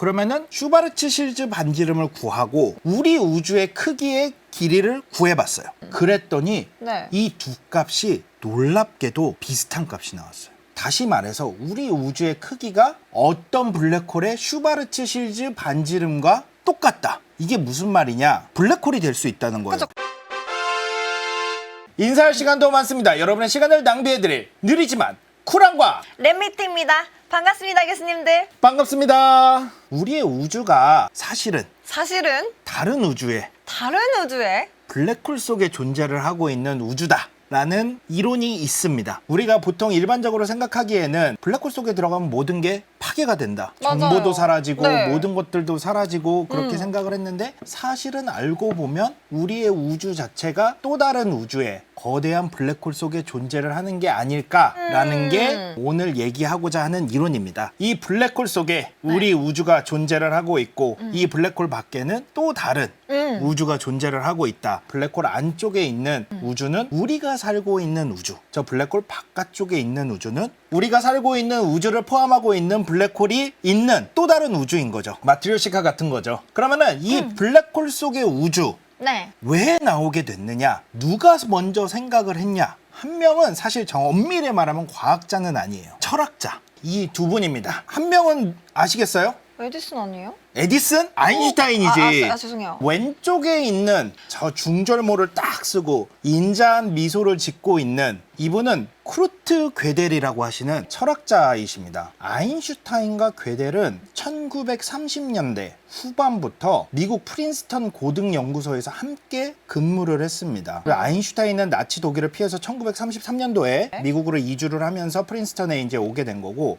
그러면은 슈바르츠-실즈 반지름을 구하고 우리 우주의 크기의 길이를 구해봤어요. 그랬더니 네. 이 두 값이 놀랍게도 비슷한 값이 나왔어요. 다시 말해서 우리 우주의 크기가 어떤 블랙홀의 슈바르츠-실즈 반지름과 똑같다. 이게 무슨 말이냐? 블랙홀이 될 수 있다는 거예요. 그쵸. 인사할 시간도 많습니다. 여러분의 시간을 낭비해드릴 느리지만 쿨함과 랩미트입니다. 반갑습니다, 교수님들. 반갑습니다. 우리의 우주가 사실은 다른 우주에 다른 우주에 블랙홀 속에 존재를 하고 있는 우주다 라는 이론이 있습니다. 우리가 보통 일반적으로 생각하기에는 블랙홀 속에 들어가면 모든 게 파괴가 된다. 맞아요. 정보도 사라지고 네. 모든 것들도 사라지고 그렇게 생각을 했는데 사실은 알고 보면 우리의 우주 자체가 또 다른 우주에 거대한 블랙홀 속에 존재를 하는 게 아닐까라는 게 오늘 얘기하고자 하는 이론입니다. 이 블랙홀 속에 우리 우주가 존재를 하고 있고 이 블랙홀 밖에는 또 다른 우주가 존재를 하고 있다. 블랙홀 안쪽에 있는 우주는 우리가 살고 있는 우주. 저 블랙홀 바깥쪽에 있는 우주는 우리가 살고 있는 우주를 포함하고 있는 블랙홀이 있는 또 다른 우주인 거죠. 마트리오시카 같은 거죠. 그러면은 이 블랙홀 속의 우주 네. 왜 나오게 됐느냐? 누가 먼저 생각을 했냐? 한 명은 사실 엄밀히 말하면 과학자는 아니에요. 철학자. 이 두 분입니다. 한 명은 아시겠어요? 에디슨 아니에요? 에디슨? 아인슈타인이지. 죄송해요. 왼쪽에 있는 저 중절모를 딱 쓰고 인자한 미소를 짓고 있는 이분은 쿠르트 괴델이라고 하시는 철학자이십니다. 아인슈타인과 괴델은 1930년대 후반부터 미국 프린스턴 고등연구소에서 함께 근무를 했습니다. 아인슈타인은 나치 독일을 피해서 1933년도에 미국으로 이주를 하면서 프린스턴에 이제 오게 된 거고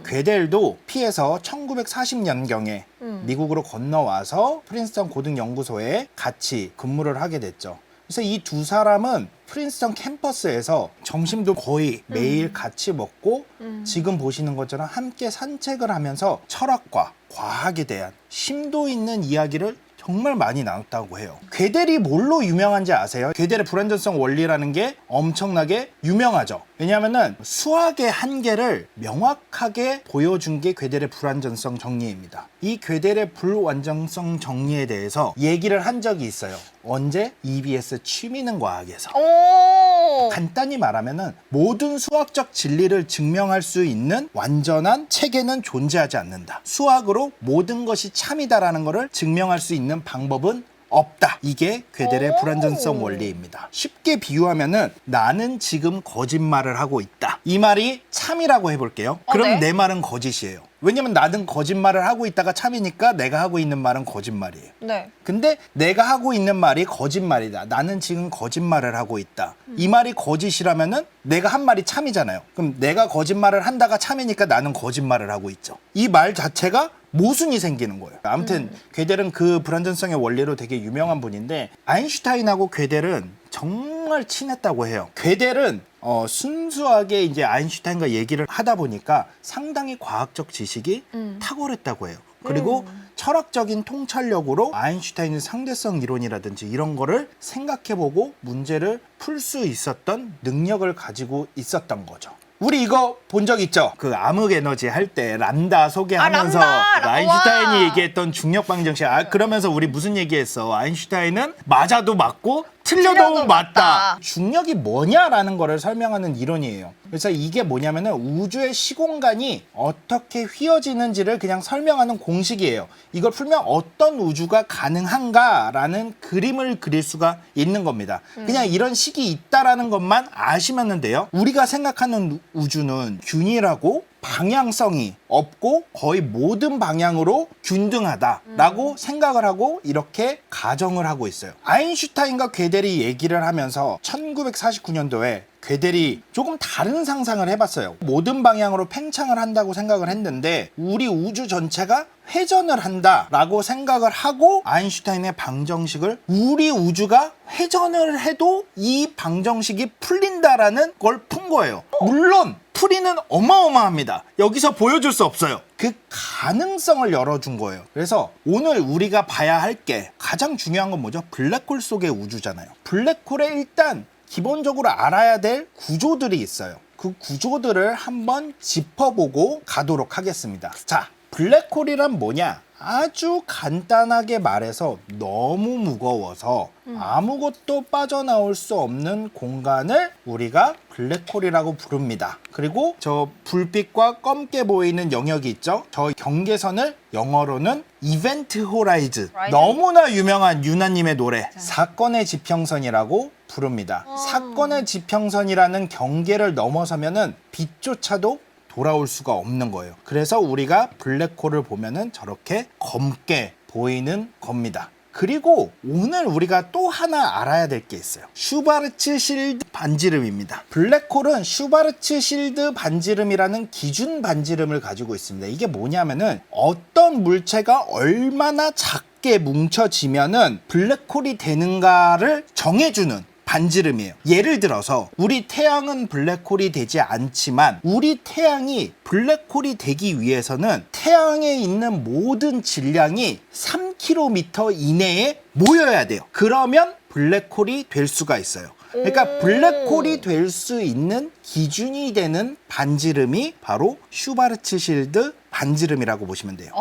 괴델도 피해서 1940년경에 미국으로 건너와서 프린스턴 고등연구소에 같이 근무를 하게 됐죠. 그래서 이 두 사람은 프린스턴 캠퍼스에서 점심도 거의 매일 같이 먹고 지금 보시는 것처럼 함께 산책을 하면서 철학과 과학에 대한 심도 있는 이야기를 정말 많이 나눴다고 해요. 괴델이 뭘로 유명한지 아세요? 괴델의 불완전성 원리라는 게 엄청나게 유명하죠. 왜냐하면은 수학의 한계를 명확하게 보여준 게 괴델의 불완전성 정리입니다. 이 괴델의 불완전성 정리에 대해서 얘기를 한 적이 있어요. 언제? EBS 취미는 과학에서. 오. 간단히 말하면은 모든 수학적 진리를 증명할 수 있는 완전한 체계는 존재하지 않는다. 수학으로 모든 것이 참이다라는 것을 증명할 수 있는 방법은 없다. 이게 괴델의 불완전성 원리입니다. 쉽게 비유하면은 나는 지금 거짓말을 하고 있다. 이 말이 참이라고 해볼게요. 그럼 네. 내 말은 거짓이에요. 왜냐면 나는 거짓말을 하고 있다가 참이니까 내가 하고 있는 말은 거짓말이에요. 네. 근데 내가 하고 있는 말이 거짓말이다. 나는 지금 거짓말을 하고 있다. 이 말이 거짓이라면은 내가 한 말이 참이잖아요. 그럼 내가 거짓말을 한다가 참이니까 나는 거짓말을 하고 있죠. 이 말 자체가 모순이 생기는 거예요. 아무튼 괴델은 그 불완전성의 원리로 되게 유명한 분인데 아인슈타인하고 괴델은 정말 친했다고 해요. 괴델은 순수하게 이제 아인슈타인과 얘기를 하다 보니까 상당히 과학적 지식이 탁월했다고 해요. 그리고 철학적인 통찰력으로 아인슈타인의 상대성 이론이라든지 이런 거를 생각해보고 문제를 풀 수 있었던 능력을 가지고 있었던 거죠. 우리 이거 본 적 있죠? 그 암흑 에너지 할 때 람다 소개하면서 람다! 아인슈타인이 우와! 얘기했던 중력 방정식. 그러면서 우리 무슨 얘기했어? 아인슈타인은 맞아도 맞고 틀려도 맞다. 중력이 뭐냐라는 거를 설명하는 이론이에요. 그래서 이게 뭐냐면은 우주의 시공간이 어떻게 휘어지는지를 그냥 설명하는 공식이에요. 이걸 풀면 어떤 우주가 가능한가라는 그림을 그릴 수가 있는 겁니다. 그냥 이런 식이 있다라는 것만 아시면 돼요. 우리가 생각하는 우주는 균일하고 방향성이 없고 거의 모든 방향으로 균등하다라고 생각을 하고 이렇게 가정을 하고 있어요. 아인슈타인과 괴델이 얘기를 하면서 1949년도에 괴델이 조금 다른 상상을 해봤어요. 모든 방향으로 팽창을 한다고 생각을 했는데 우리 우주 전체가 회전을 한다라고 생각을 하고 아인슈타인의 방정식을 우리 우주가 회전을 해도 이 방정식이 풀린다라는 걸 푼 거예요. 물론 풀이는 어마어마합니다. 여기서 보여줄 수 없어요. 그 가능성을 열어준 거예요. 그래서 오늘 우리가 봐야 할 게 가장 중요한 건 뭐죠? 블랙홀 속의 우주잖아요. 블랙홀에 일단 기본적으로 알아야 될 구조들이 있어요. 그 구조들을 한번 짚어보고 가도록 하겠습니다. 자, 블랙홀이란 뭐냐? 아주 간단하게 말해서 너무 무거워서 아무것도 빠져나올 수 없는 공간을 우리가 블랙홀이라고 부릅니다. 그리고 저 불빛과 검게 보이는 영역이 있죠? 저 경계선을 영어로는 이벤트 호라이즌. 너무나 유명한 유나님의 노래 사건의 지평선이라고 부릅니다. 사건의 지평선이라는 경계를 넘어서면은 빛조차도 돌아올 수가 없는 거예요. 그래서 우리가 블랙홀을 보면은 저렇게 검게 보이는 겁니다. 그리고 오늘 우리가 또 하나 알아야 될 게 있어요. 슈바르츠 실드 반지름입니다. 블랙홀은 슈바르츠 실드 반지름이라는 기준 반지름을 가지고 있습니다. 이게 뭐냐면은 어떤 물체가 얼마나 작게 뭉쳐지면은 블랙홀이 되는가를 정해주는 반지름이에요. 예를 들어서 우리 태양은 블랙홀이 되지 않지만 우리 태양이 블랙홀이 되기 위해서는 태양에 있는 모든 질량이 3km 이내에 모여야 돼요. 그러면 블랙홀이 될 수가 있어요. 그러니까 블랙홀이 될 수 있는 기준이 되는 반지름이 바로 슈바르츠 실드 반지름이라고 보시면 돼요.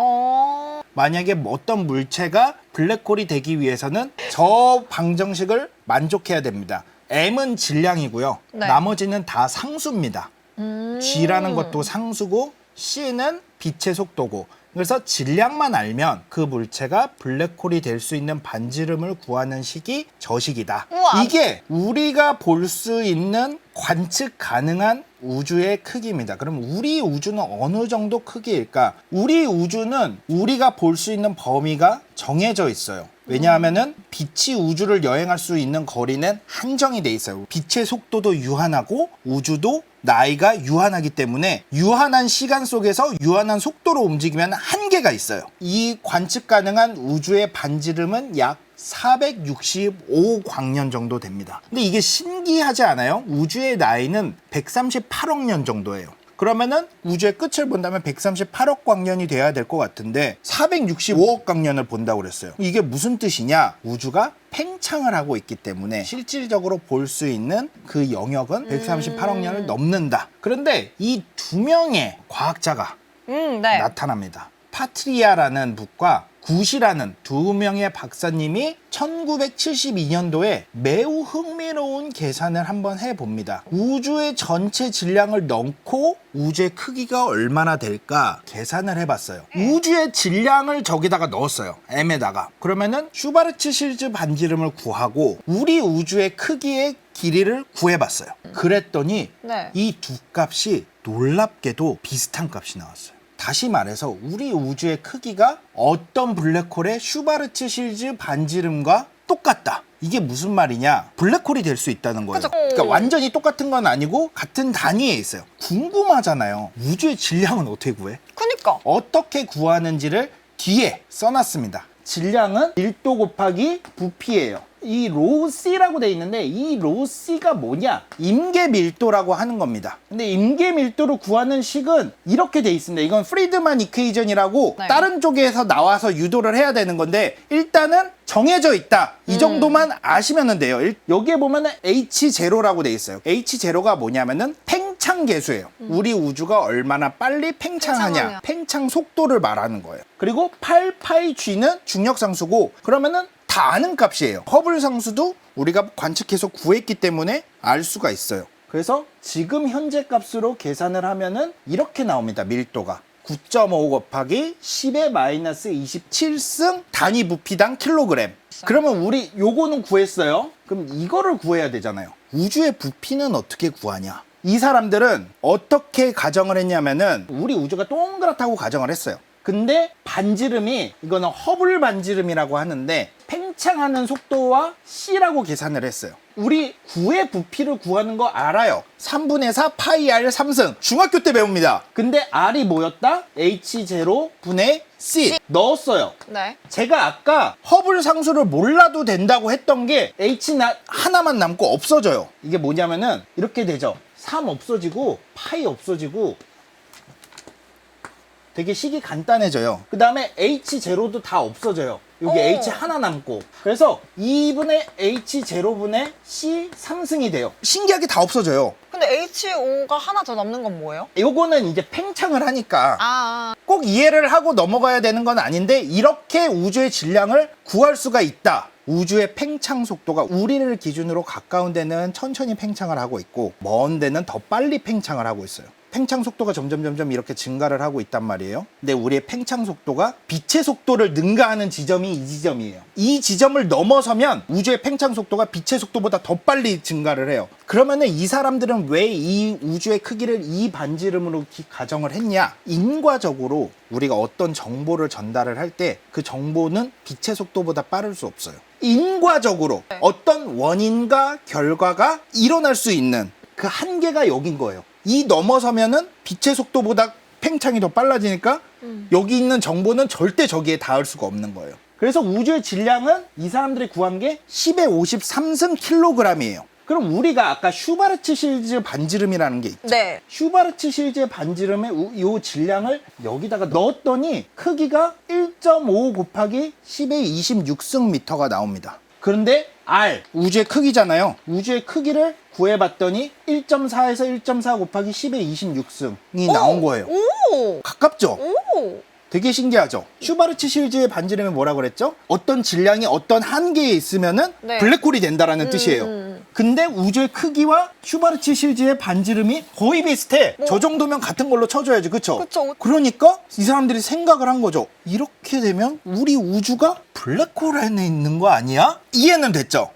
만약에 어떤 물체가 블랙홀이 되기 위해서는 저 방정식을 만족해야 됩니다. M은 질량이고요. 네. 나머지는 다 상수입니다. G라는 것도 상수고 C는 빛의 속도고, 그래서 질량만 알면 그 물체가 블랙홀이 될 수 있는 반지름을 구하는 식이 저 식이다. 우와. 이게 우리가 볼 수 있는 관측 가능한 우주의 크기입니다. 그럼 우리 우주는 어느 정도 크기일까? 우리 우주는 우리가 볼 수 있는 범위가 정해져 있어요. 왜냐하면은 빛이 우주를 여행할 수 있는 거리는 한정이 돼 있어요. 빛의 속도도 유한하고 우주도 나이가 유한하기 때문에 유한한 시간 속에서 유한한 속도로 움직이면 한계가 있어요. 이 관측 가능한 우주의 반지름은 약 465광년 정도 됩니다. 근데 이게 신기하지 않아요? 우주의 나이는 138억 년 정도예요. 그러면은 우주의 끝을 본다면 138억 광년이 돼야 될 것 같은데 465억 광년을 본다고 그랬어요. 이게 무슨 뜻이냐? 우주가 팽창을 하고 있기 때문에 실질적으로 볼 수 있는 그 영역은 138억 년을 넘는다. 그런데 이 두 명의 과학자가 네. 나타납니다. 파트리아라는 북과 굿이라는 두 명의 박사님이 1972년도에 매우 흥미로운 계산을 한번 해봅니다. 우주의 전체 질량을 넣고 우주의 크기가 얼마나 될까 계산을 해봤어요. 우주의 질량을 저기다가 넣었어요. M에다가. 그러면은 슈바르츠 실드 반지름을 구하고 우리 우주의 크기의 길이를 구해봤어요. 그랬더니 네. 이 두 값이 놀랍게도 비슷한 값이 나왔어요. 다시 말해서 우리 우주의 크기가 어떤 블랙홀의 슈바르츠 실드 반지름과 똑같다. 이게 무슨 말이냐? 블랙홀이 될 수 있다는 거예요. 그쵸. 그러니까 완전히 똑같은 건 아니고 같은 단위에 있어요. 궁금하잖아요. 우주의 질량은 어떻게 구해? 그니까. 어떻게 구하는지를 뒤에 써놨습니다. 질량은 1도 곱하기 부피예요. 이 로우 C라고 돼 있는데 이 로우 C가 뭐냐? 임계 밀도라고 하는 겁니다. 근데 임계 밀도를 구하는 식은 이렇게 돼 있습니다. 이건 프리드만 이퀘이션이라고 네. 다른 쪽에서 나와서 유도를 해야 되는 건데 일단은 정해져 있다. 이 정도만 아시면 돼요. 여기에 보면은 H0라고 돼 있어요. H0가 뭐냐면은 팽창 계수예요. 우리 우주가 얼마나 빨리 팽창하냐. 팽창하냐. 팽창 속도를 말하는 거예요. 그리고 8πG는 중력 상수고 그러면은 다 아는 값이에요. 허블 상수도 우리가 관측해서 구했기 때문에 알 수가 있어요. 그래서 지금 현재 값으로 계산을 하면은 이렇게 나옵니다. 밀도가 9.5 곱하기 10의 마이너스 27승 단위 부피당 킬로그램. 그러면 우리 요거는 구했어요. 그럼 이거를 구해야 되잖아요. 우주의 부피는 어떻게 구하냐? 이 사람들은 어떻게 가정을 했냐면은 우리 우주가 동그랗다고 가정을 했어요. 근데 반지름이 이거는 허블 반지름이라고 하는데 팽창하는 속도와 C라고 계산을 했어요. 우리 9의 부피를 구하는 거 알아요. 3분의 4 파이 R 3승 중학교 때 배웁니다. 근데 R이 뭐였다? H0 분의 C 넣었어요. 네. 제가 아까 허블 상수를 몰라도 된다고 했던 게 H 하나만 남고 없어져요. 이게 뭐냐면은 이렇게 되죠. 3 없어지고 파이 없어지고 되게 식이 간단해져요. 그 다음에 H0도 다 없어져요. 여기 오. H 하나 남고. 그래서 2분의 H0분의 C 3승이 돼요. 신기하게 다 없어져요. 근데 H5가 하나 더 남는 건 뭐예요? 요거는 이제 팽창을 하니까 아, 꼭 이해를 하고 넘어가야 되는 건 아닌데, 이렇게 우주의 질량을 구할 수가 있다. 우주의 팽창 속도가 우리를 기준으로 가까운 데는 천천히 팽창을 하고 있고, 먼 데는 더 빨리 팽창을 하고 있어요. 팽창 속도가 점점 이렇게 증가를 하고 있단 말이에요. 근데 우리의 팽창 속도가 빛의 속도를 능가하는 지점이 이 지점이에요. 이 지점을 넘어서면 우주의 팽창 속도가 빛의 속도보다 더 빨리 증가를 해요. 그러면은 이 사람들은 왜 이 우주의 크기를 이 반지름으로 가정을 했냐? 인과적으로 우리가 어떤 정보를 전달을 할 때 그 정보는 빛의 속도보다 빠를 수 없어요. 인과적으로 어떤 원인과 결과가 일어날 수 있는 그 한계가 여긴 거예요. 이 넘어서면은 빛의 속도보다 팽창이 더 빨라지니까 여기 있는 정보는 절대 저기에 닿을 수가 없는 거예요. 그래서 우주의 질량은 이 사람들이 구한 게 10의 53승 킬로그램이에요. 그럼 우리가 아까 슈바르츠 실즈 반지름이라는 게 있죠. 네. 슈바르츠 실즈 반지름의 이 질량을 여기다가 넣었더니 크기가 1.5 곱하기 10의 26승 미터가 나옵니다. 그런데 R, 우주의 크기잖아요. 우주의 크기를 구해봤더니 1.4에서 1.4 곱하기 10의 26승이 나온 거예요. 오! 가깝죠? 오! 되게 신기하죠? 슈바르츠 실즈의 반지름이 뭐라 그랬죠? 어떤 질량이 어떤 한계에 있으면은 네. 블랙홀이 된다라는 뜻이에요. 근데 우주의 크기와 슈바르츠 실즈의 반지름이 거의 비슷해. 저 정도면 같은 걸로 쳐줘야지, 그쵸? 그쵸. 그러니까 이 사람들이 생각을 한 거죠. 이렇게 되면 우리 우주가 블랙홀 안에 있는 거 아니야? 이해는 됐죠?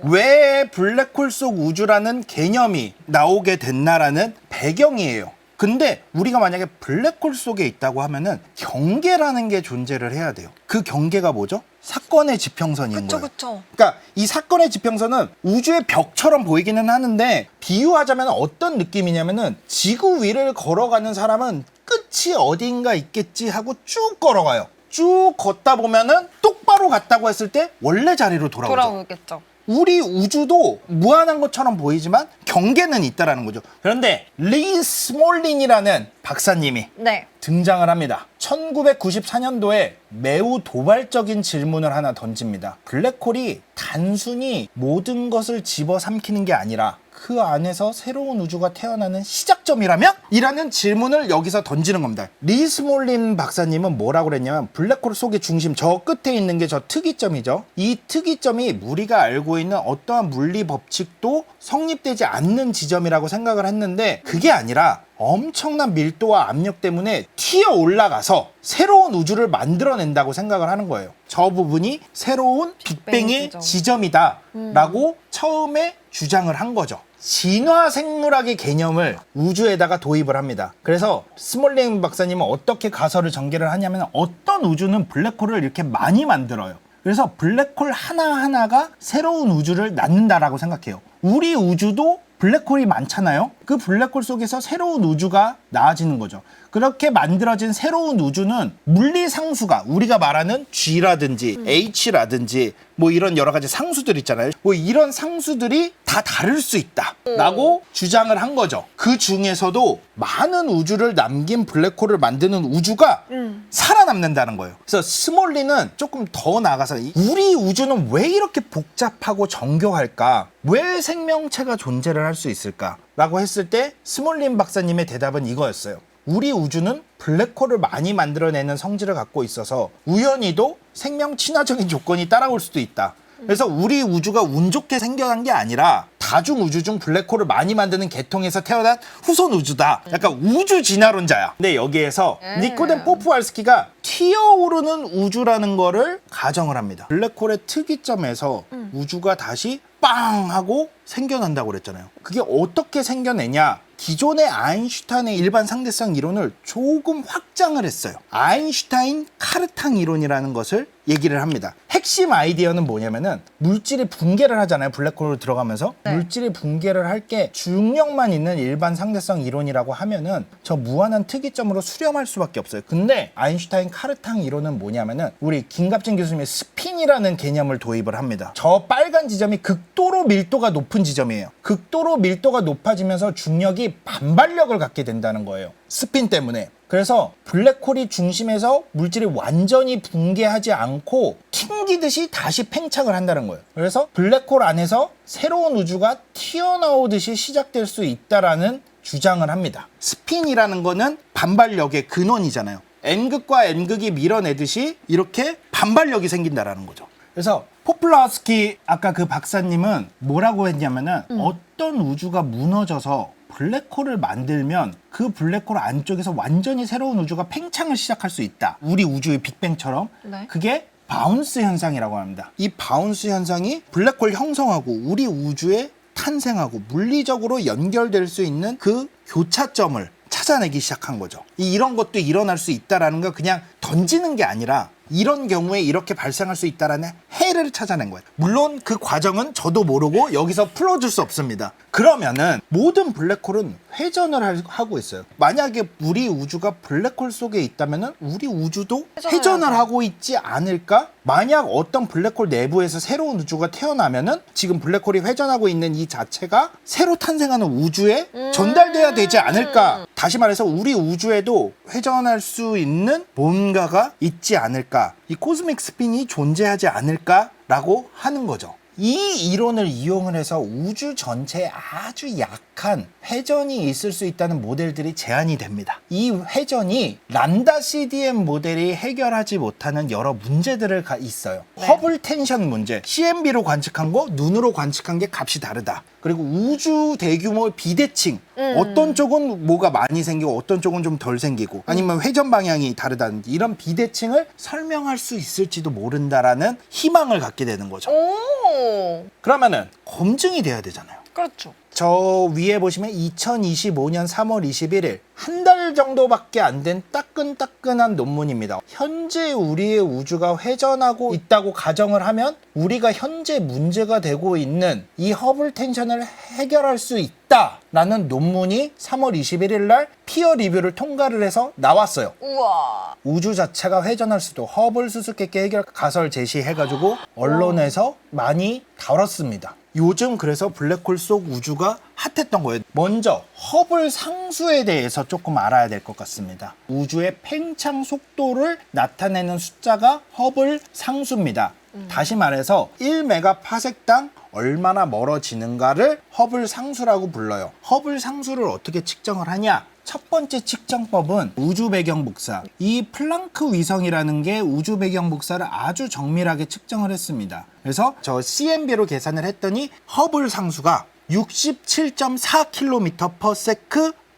왜 블랙홀 속 우주라는 개념이 나오게 됐나라는 배경이에요. 근데 우리가 만약에 블랙홀 속에 있다고 하면은 경계라는 게 존재를 해야 돼요. 그 경계가 뭐죠? 사건의 지평선인 거예요. 그쵸. 그러니까 이 사건의 지평선은 우주의 벽처럼 보이기는 하는데, 비유하자면 어떤 느낌이냐면은 지구 위를 걸어가는 사람은 끝이 어딘가 있겠지 하고 쭉 걸어가요. 쭉 걷다 보면은 똑바로 갔다고 했을 때 원래 자리로 돌아오죠. 돌아오겠죠. 우리 우주도 무한한 것처럼 보이지만 경계는 있다라는 거죠. 그런데 리 스몰린이라는 박사님이 네. 등장을 합니다. 1994년도에 매우 도발적인 질문을 하나 던집니다. 블랙홀이 단순히 모든 것을 집어삼키는 게 아니라 그 안에서 새로운 우주가 태어나는 시작점이라면? 이라는 질문을 여기서 던지는 겁니다. 리 스몰린 박사님은 뭐라고 그랬냐면, 블랙홀 속의 중심, 저 끝에 있는 게 저 특이점이죠. 이 특이점이 우리가 알고 있는 어떠한 물리 법칙도 성립되지 않는 지점이라고 생각을 했는데, 그게 아니라 엄청난 밀도와 압력 때문에 튀어 올라가서 새로운 우주를 만들어낸다고 생각을 하는 거예요. 저 부분이 새로운 빅뱅의 지점이다 라고 처음에 주장을 한 거죠. 진화 생물학의 개념을 우주에다가 도입을 합니다. 그래서 스몰린 박사님은 어떻게 가설을 전개를 하냐면, 어떤 우주는 블랙홀을 이렇게 많이 만들어요. 그래서 블랙홀 하나하나가 새로운 우주를 낳는다라고 생각해요. 우리 우주도 블랙홀이 많잖아요. 그 블랙홀 속에서 새로운 우주가 나아지는 거죠. 그렇게 만들어진 새로운 우주는 물리 상수가, 우리가 말하는 G라든지 H라든지 뭐 이런 여러 가지 상수들 있잖아요. 뭐 이런 상수들이 다 다를 수 있다라고 주장을 한 거죠. 그 중에서도 많은 우주를 남긴 블랙홀을 만드는 우주가 살아남는다는 거예요. 그래서 스몰리는 조금 더 나아가서 우리 우주는 왜 이렇게 복잡하고 정교할까? 왜 생명체가 존재를 할 수 있을까? 라고 했을 때 스몰린 박사님의 대답은 이거였어요. 우리 우주는 블랙홀을 많이 만들어내는 성질을 갖고 있어서 우연히도 생명 친화적인 조건이 따라올 수도 있다. 그래서 우리 우주가 운 좋게 생겨난 게 아니라 다중 우주 중 블랙홀을 많이 만드는 계통에서 태어난 후손 우주다. 약간 우주 진화론자야. 근데 여기에서 니코덴 포프왈스키가 튀어오르는 우주라는 거를 가정을 합니다. 블랙홀의 특이점에서 우주가 다시 빵 하고 생겨난다고 그랬잖아요. 그게 어떻게 생겨내냐? 기존의 아인슈타인의 일반 상대성 이론을 조금 확장을 했어요. 아인슈타인 카르탕 이론이라는 것을 얘기를 합니다. 핵심 아이디어는 뭐냐면은, 물질이 붕괴를 하잖아요. 블랙홀로 들어가면서. 네. 물질이 붕괴를 할 게 중력만 있는 일반 상대성 이론이라고 하면은 저 무한한 특이점으로 수렴할 수밖에 없어요. 근데 아인슈타인 카르탕 이론은 뭐냐면은, 우리 김갑진 교수님의 스핀이라는 개념을 도입을 합니다. 저 빨간 지점이 극도로 밀도가 높은 지점이에요. 극도로 밀도가 높아지면서 중력이 반발력을 갖게 된다는 거예요. 스핀 때문에. 그래서 블랙홀이 중심에서 물질이 완전히 붕괴하지 않고 튕기듯이 다시 팽창을 한다는 거예요. 그래서 블랙홀 안에서 새로운 우주가 튀어나오듯이 시작될 수 있다라는 주장을 합니다. 스핀이라는 거는 반발력의 근원이잖아요. N극과 N극이 밀어내듯이 이렇게 반발력이 생긴다라는 거죠. 그래서 포플라워스키 아까 그 박사님은 뭐라고 했냐면은 어떤 우주가 무너져서 블랙홀을 만들면 그 블랙홀 안쪽에서 완전히 새로운 우주가 팽창을 시작할 수 있다. 우리 우주의 빅뱅처럼. 네. 그게 바운스 현상이라고 합니다. 이 바운스 현상이 블랙홀 형성하고 우리 우주에 탄생하고 물리적으로 연결될 수 있는 그 교차점을 찾아내기 시작한 거죠. 이런 것도 일어날 수 있다라는 거 그냥 던지는 게 아니라 이런 경우에 이렇게 발생할 수 있다라는 해를 찾아낸 거예요. 물론 그 과정은 저도 모르고 여기서 풀어줄 수 없습니다. 그러면은 모든 블랙홀은 회전을 하고 있어요. 만약에 우리 우주가 블랙홀 속에 있다면은 우리 우주도 회전을 하고 있지 않을까? 만약 어떤 블랙홀 내부에서 새로운 우주가 태어나면은 지금 블랙홀이 회전하고 있는 이 자체가 새로 탄생하는 우주에 전달돼야 되지 않을까? 다시 말해서 우리 우주에도 회전할 수 있는 뭔가가 있지 않을까? 이 코스믹 스핀이 존재하지 않을까라고 하는 거죠. 이 이론을 이용을 해서 우주 전체에 아주 약한 회전이 있을 수 있다는 모델들이 제안이 됩니다. 이 회전이 람다 CDM 모델이 해결하지 못하는 여러 문제들을 있어요. 네. 허블 텐션 문제, CMB로 관측한 거, 눈으로 관측한 게 값이 다르다. 그리고 우주 대규모 비대칭, 어떤 쪽은 뭐가 많이 생기고 어떤 쪽은 좀 덜 생기고 아니면 회전 방향이 다르다든지 이런 비대칭을 설명할 수 있을지도 모른다라는 희망을 갖게 되는 거죠. 오, 그러면은 검증이 돼야 되잖아요. 그렇죠. 저 위에 보시면 2025년 3월 21일 한 달 정도밖에 안 된 따끈따끈한 논문입니다. 현재 우리의 우주가 회전하고 있다고 가정을 하면 우리가 현재 문제가 되고 있는 이 허블 텐션을 해결할 수 있다라는 논문이 3월 21일 날 피어 리뷰를 통과를 해서 나왔어요. 우와. 우주 자체가 회전할 수도 허블 수수께끼 해결 가설 제시해가지고 언론에서 많이 다뤘습니다. 요즘 그래서 블랙홀 속 우주가 핫했던 거예요. 먼저 허블 상수에 대해서 조금 알아야 될 것 같습니다. 우주의 팽창 속도를 나타내는 숫자가 허블 상수입니다. 다시 말해서 1메가파섹당 얼마나 멀어지는가를 허블 상수라고 불러요. 허블 상수를 어떻게 측정을 하냐? 첫 번째 측정법은 우주 배경 복사. 이 플랑크 위성이라는 게 우주 배경 복사를 아주 정밀하게 측정을 했습니다. 그래서 저 CMB로 계산을 했더니 허블 상수가 67.4km/s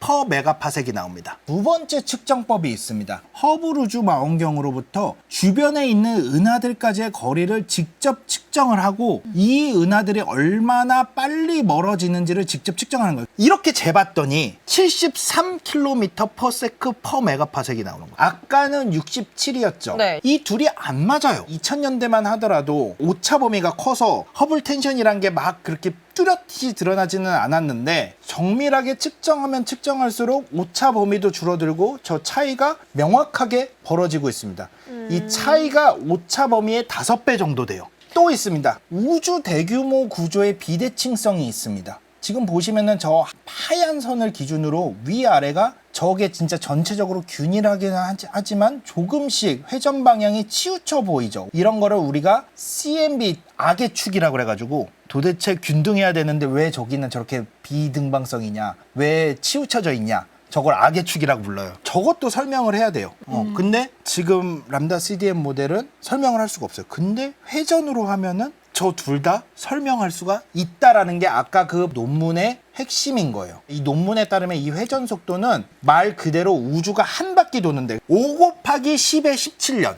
per 메가파섹이 나옵니다. 두 번째 측정법이 있습니다. 허블 우주 망원경으로부터 주변에 있는 은하들까지의 거리를 직접 측정을 하고 이 은하들이 얼마나 빨리 멀어지는지를 직접 측정하는 거예요. 이렇게 재봤더니 73km/s per 메가파섹이 나오는 거예요. 아까는 67이었죠. 네. 이 둘이 안 맞아요. 2000년대만 하더라도 오차 범위가 커서 허블 텐션이란 게 막 그렇게 뚜렷이 드러나지는 않았는데 정밀하게 측정하면 측정할수록 오차 범위도 줄어들고 저 차이가 명확하게 벌어지고 있습니다. 이 차이가 오차 범위의 5배 정도 돼요. 또 있습니다. 우주 대규모 구조의 비대칭성이 있습니다. 지금 보시면은 저 하얀 선을 기준으로 위아래가 저게 진짜 전체적으로 균일하긴 하지만 조금씩 회전 방향이 치우쳐 보이죠. 이런 거를 우리가 CMB 악의 축이라고 그래가지고 도대체 균등해야 되는데 왜 저기는 저렇게 비등방성이냐, 왜 치우쳐져 있냐, 저걸 악의 축이라고 불러요. 저것도 설명을 해야 돼요. 근데 지금 람다 CDM 모델은 설명을 할 수가 없어요. 근데 회전으로 하면은 저 둘 다 설명할 수가 있다라는 게 아까 그 논문의 핵심인 거예요. 이 논문에 따르면 이 회전 속도는 말 그대로 우주가 한 바퀴 도는데 5 곱하기 10의 17년.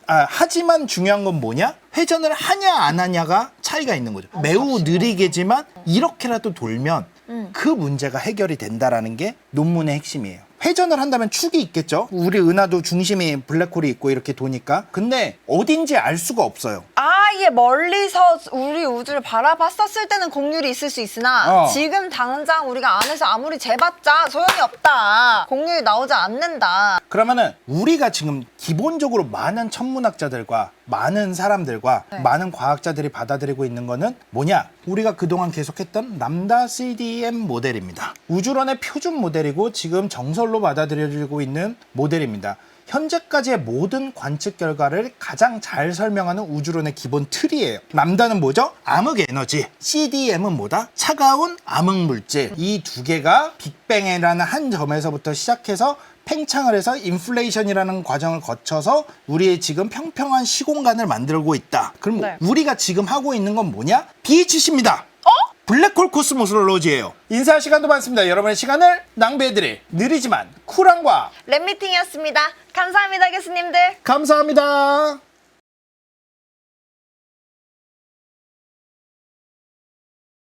하지만 중요한 건 뭐냐? 회전을 하냐 안 하냐가 차이가 있는 거죠. 매우 느리게지만 이렇게라도 돌면 그 문제가 해결이 된다라는 게 논문의 핵심이에요. 회전을 한다면 축이 있겠죠. 우리 은하도 중심이 블랙홀이 있고 이렇게 도니까. 근데 어딘지 알 수가 없어요. 아예 멀리서 우리 우주를 바라봤었을 때는 공률이 있을 수 있으나 지금 당장 우리가 안에서 아무리 재봤자 소용이 없다. 공률이 나오지 않는다. 그러면은 우리가 지금 기본적으로 많은 천문학자들과 많은 사람들과 네. 많은 과학자들이 받아들이고 있는 거는 뭐냐? 우리가 그동안 계속했던 람다 CDM 모델입니다. 우주론의 표준 모델이고 지금 정설로 받아들여지고 있는 모델입니다. 현재까지의 모든 관측 결과를 가장 잘 설명하는 우주론의 기본 틀이에요. 람다는 뭐죠? 암흑 에너지. CDM은 뭐다? 차가운 암흑 물질. 이 두 개가 빅뱅이라는 한 점에서부터 시작해서 팽창을 해서 인플레이션이라는 과정을 거쳐서 우리의 지금 평평한 시공간을 만들고 있다. 그럼 네. 우리가 지금 하고 있는 건 뭐냐? BHC입니다. 블랙홀 코스모스롤로지예요. 인사할 시간도 많습니다. 여러분의 시간을 낭비해드릴 느리지만 쿨한 과학 랩미팅이었습니다. 감사합니다, 교수님들. 감사합니다.